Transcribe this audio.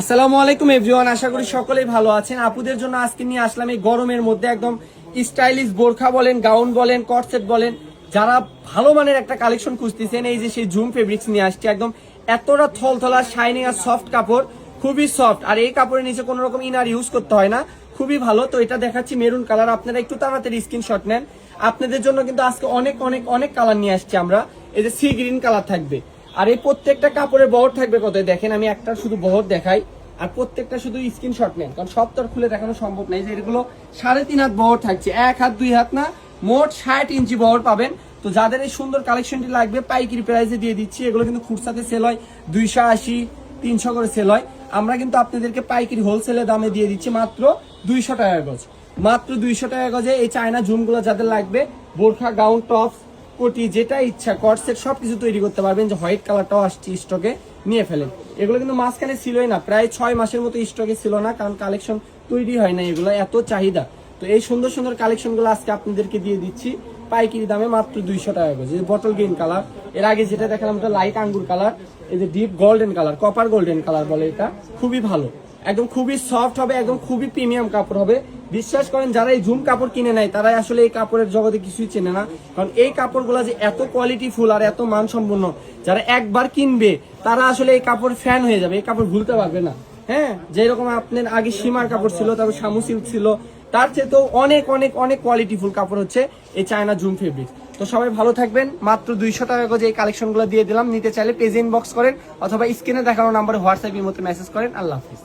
আসসালামু আলাইকুম এভরিওয়ান, আশা করি সকলেই ভালো আছেন। আপুদের জন্য আজকে নিয়ে আসলাম এই গরমের মধ্যে একদম স্টাইলিশ বোরখা বলেন, গাউন বলেন, কটসেট বলেন, যারা ভালো মানের একটা কালেকশন খুঁজতেছেন এই যে সেই জুম ফেব্রিক্স নিয়ে আসছে। একদম এতটা থলথলা শাইনিং আর সফট কাপড়, খুবই সফট। আর এই কাপড়ের নিচে কোনো রকম ইনার ইউজ করতে হয় না, খুবই ভালো। তো এটা দেখাচ্ছি মেরুন কালার, আপনারা একটু তাড়াতাড়ি স্ক্রিনশট নেন। আপনাদের জন্য কিন্তু আজকে অনেক অনেক অনেক কালার নিয়ে আসছি আমরা। এই যে সি গ্রিন কালার থাকবে, আর এই প্রত্যেকটা কাপড়ের বহর থাকবে কত দেখেন, আমি একটা শুধু বহর দেখাই আর প্রত্যেকটা শুধু স্ক্রিনশট নেন, কারণ সব তো খুলে দেখানো সম্ভব নাই। যে এগুলো 3.5 হাত বহর থাকছে, 1 হাত 2 হাত না, মোট 60 ইঞ্চি বহর পাবেন। তো যাদের এই সুন্দর কালেকশনটি লাগবে পাইকারি প্রাইসে দিয়ে দিচ্ছি। এগুলো কিন্তু খুচরাতে সেল হয় 280 300 করে সেল হয়, আমরা কিন্তু আপনাদেরকে পাইকারি হোলসেলে দামে দিয়ে দিচ্ছি মাত্র 200 টাকা গজ। মাত্র 200 টাকা গজে এই চায়না জুমগুলো যাদের লাগবে, বোরখা, গাউন, টপস, কোটি যেটা ইচ্ছা কটসেট সবকিছু তৈরি করতে পারবেন। যে হোয়াইট কালারটাও আসছে স্টকে, নিয়ে ফেলেন। এগুলো কিন্তু মাঝখানে ছিলই না, প্রায় 6 মাসের মতো স্টকে ছিল না, কারণ কালেকশন তৈরি হয় না, এগুলো এত চাহিদা। তো এই সুন্দর সুন্দর কালেকশনগুলো আজকে আপনাদেরকে দিয়ে দিচ্ছি পাইকারি দামে মাত্র 200 টাকা গজ। এই বটল গ্রিন কালার, এর আগে যেটা দেখালাম ওটা লাইট আঙ্গুর কালার, এই যে deep golden colour, copper golden colour বলে, এটা খুবই ভালো, একদম খুবই সফট হবে, একদম খুবই প্রিমিয়াম কাপড় হবে। বিশ্বাস করেন যারা এই জুম কাপড় কিনে নেয় তারাই আসলে এই কাপড়ের জগতে কিছুই চেনে না, কারণ এই কাপড়গুলো যে এত কোয়ালিটি ফুল আর এত মানসম্পন্ন, যারা একবার কিনবে তারা আসলে এই কাপড় ফ্যান হয়ে যাবে, এই কাপড় ভুলতে পারবে না। হ্যাঁ, যেরকম আপনার আগে সীমার কাপড় ছিল, তারপর শামু সিল্ক ছিল, তার চেয়ে তো অনেক অনেক অনেক কোয়ালিটি ফুল কাপড় হচ্ছে এই চায়না জুম ফেব্রিক। তো সবাই ভালো থাকবেন, মাত্র 200 টাকা করে এই কালেকশনগুলো দিয়ে দিলাম। নিতে চাইলে পেজে ইনবক্স করেন অথবা স্ক্রিনে দেখানো নাম্বারে হোয়াটসঅ্যাপের মধ্যে মেসেজ করেন। আল্লাহ হাফিজ।